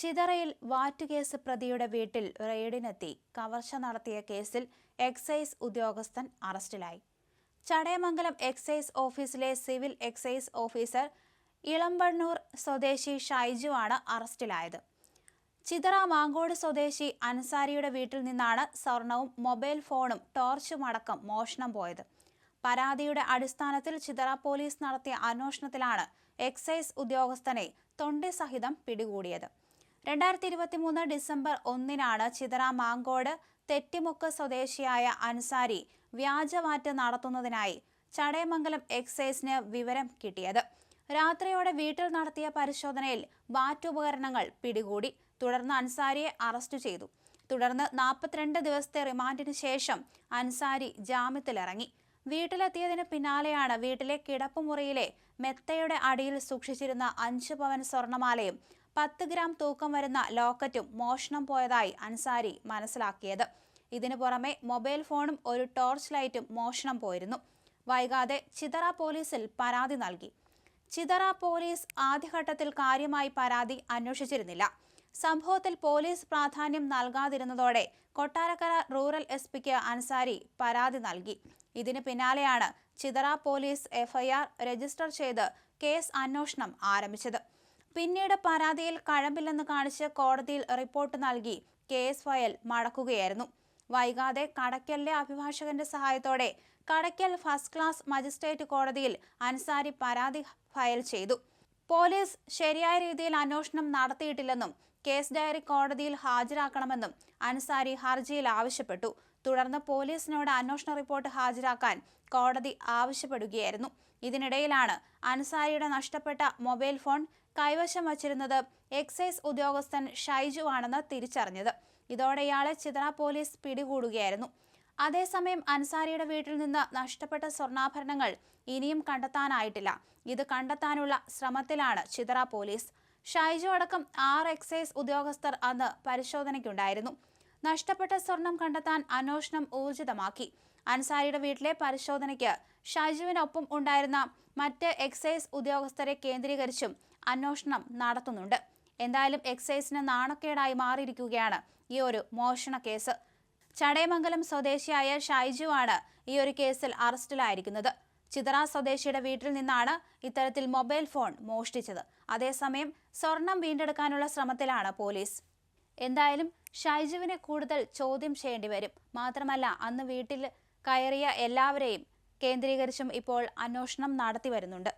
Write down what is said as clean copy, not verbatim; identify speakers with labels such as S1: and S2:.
S1: ചിതറയിൽ വാറ്റുകേസ് പ്രതിയുടെ വീട്ടിൽ റെയ്ഡിനെത്തി കവർച്ച നടത്തിയ കേസിൽ എക്സൈസ് ഉദ്യോഗസ്ഥൻ അറസ്റ്റിലായി. ചടയമംഗലം എക്സൈസ് ഓഫീസിലെ സിവിൽ എക്സൈസ് ഓഫീസർ ഇളമ്പണ്ണൂർ സ്വദേശി ഷൈജു ആണ് അറസ്റ്റിലായത്. ചിതറ മാങ്കോട് സ്വദേശി അൻസാരിയുടെ വീട്ടിൽ നിന്നാണ് സ്വർണവും മൊബൈൽ ഫോണും ടോർച്ചും അടക്കം മോഷണം പോയത്. പരാതിയുടെ അടിസ്ഥാനത്തിൽ ചിതറ പോലീസ് നടത്തിയ അന്വേഷണത്തിലാണ് എക്സൈസ് ഉദ്യോഗസ്ഥനെ തൊണ്ടി സഹിതം പിടികൂടിയത്. 2023 ഡിസംബർ 1 ചിതറ മാങ്കോട് തെറ്റിമുക്ക് സ്വദേശിയായ അൻസാരി വ്യാജവാറ്റ് നടത്തുന്നതിനായി ചടയമംഗലം എക്സൈസിന് വിവരം കിട്ടിയത്. രാത്രിയോടെ വീട്ടിൽ നടത്തിയ പരിശോധനയിൽ വാറ്റുപകരണങ്ങൾ പിടികൂടി. തുടർന്ന് അൻസാരിയെ അറസ്റ്റ് ചെയ്തു. തുടർന്ന് 42 ദിവസത്തെ റിമാൻഡിന് ശേഷം അൻസാരി ജാമ്യത്തിലിറങ്ങി. വീട്ടിലെത്തിയതിന് പിന്നാലെയാണ് വീട്ടിലെ കിടപ്പുമുറിയിലെ മെത്തയുടെ അടിയിൽ സൂക്ഷിച്ചിരുന്ന 5 പവൻ സ്വർണമാലയും 10 ഗ്രാം തൂക്കം വരുന്ന ലോക്കറ്റും മോഷണം പോയതായി അൻസാരി മനസ്സിലാക്കിയത്. ഇതിനു പുറമെ മൊബൈൽ ഫോണും ഒരു ടോർച്ച് ലൈറ്റും മോഷണം പോയിരുന്നു. വൈകാതെ ചിതറ പോലീസിൽ പരാതി നൽകി. ചിതറ പോലീസ് ആദ്യഘട്ടത്തിൽ കാര്യമായി പരാതി അന്വേഷിച്ചിരുന്നില്ല. സംഭവത്തിൽ പോലീസ് പ്രാധാന്യം നൽകാതിരുന്നതോടെ കൊട്ടാരക്കര റൂറൽ എസ്.പിക്ക് അൻസാരി പരാതി നൽകി. ഇതിന് പിന്നാലെയാണ് ചിതറ പോലീസ് എഫ്ഐആർ രജിസ്റ്റർ ചെയ്ത് കേസ് അന്വേഷണം ആരംഭിച്ചത്. പിന്നീട് പരാതിയിൽ കഴമ്പില്ലെന്ന് കാണിച്ച് കോടതിയിൽ റിപ്പോർട്ട് നൽകി കേസ് ഫയൽ മടക്കുകയായിരുന്നു. വൈകാതെ കടയ്ക്കലിലെ അഭിഭാഷകന്റെ സഹായത്തോടെ കടയ്ക്കൽ ഫസ്റ്റ് ക്ലാസ് മജിസ്ട്രേറ്റ് കോടതിയിൽ അൻസാരി പരാതി ഫയൽ ചെയ്തു. പോലീസ് ശരിയായ രീതിയിൽ അന്വേഷണം നടത്തിയിട്ടില്ലെന്നും കേസ് ഡയറി കോടതിയിൽ ഹാജരാക്കണമെന്നും അൻസാരി ഹർജിയിൽ ആവശ്യപ്പെട്ടു. തുടർന്ന് പോലീസിനോട് അന്വേഷണ റിപ്പോർട്ട് ഹാജരാക്കാൻ കോടതി ആവശ്യപ്പെടുകയായിരുന്നു. ഇതിനിടയിലാണ് അൻസാരിയുടെ നഷ്ടപ്പെട്ട മൊബൈൽ ഫോൺ കൈവശം വച്ചിരുന്നത് എക്സൈസ് ഉദ്യോഗസ്ഥൻ ഷൈജു ആണെന്ന് തിരിച്ചറിഞ്ഞത്. ഇതോടെ ഇയാളെ ചിതറ പോലീസ് പിടികൂടുകയായിരുന്നു. അതേസമയം അൻസാരിയുടെ വീട്ടിൽ നിന്ന് നഷ്ടപ്പെട്ട സ്വർണ്ണാഭരണങ്ങൾ ഇനിയും കണ്ടെത്താനായിട്ടില്ല. ഇത് കണ്ടെത്താനുള്ള ശ്രമത്തിലാണ് ചിതറ പോലീസ്. ഷൈജു അടക്കം 6 എക്സൈസ് ഉദ്യോഗസ്ഥർ അന്ന് പരിശോധനയ്ക്കുണ്ടായിരുന്നു. നഷ്ടപ്പെട്ട സ്വർണം കണ്ടെത്താൻ അന്വേഷണം ഊർജിതമാക്കി. അൻസാരിയുടെ വീട്ടിലെ പരിശോധനയ്ക്ക് ഷൈജുവിനൊപ്പം ഉണ്ടായിരുന്ന മറ്റ് എക്സൈസ് ഉദ്യോഗസ്ഥരെ കേന്ദ്രീകരിച്ചും അന്വേഷണം നടത്തുന്നുണ്ട്. എന്തായാലും എക്സൈസിന് നാണക്കേടായി മാറിയിരിക്കുകയാണ് ഈ ഒരു മോഷണ കേസ്. ചടയമംഗലം സ്വദേശിയായ ഷൈജു ആണ് ഈ ഒരു കേസിൽ അറസ്റ്റിലായിരിക്കുന്നത്. ചിതറ സ്വദേശിയുടെ വീട്ടിൽ നിന്നാണ് ഇത്തരത്തിൽ മൊബൈൽ ഫോൺ മോഷ്ടിച്ചത്. അതേസമയം സ്വർണം വീണ്ടെടുക്കാനുള്ള ശ്രമത്തിലാണ് പോലീസ്. എന്തായാലും ഷൈജുവിനെ കൂടുതൽ ചോദ്യം ചെയ്യേണ്ടി വരും. മാത്രമല്ല, അന്ന് വീട്ടിൽ കയറിയ എല്ലാവരെയും കേന്ദ്രീകരിച്ചും ഇപ്പോൾ അന്വേഷണം നടത്തി വരുന്നുണ്ട്.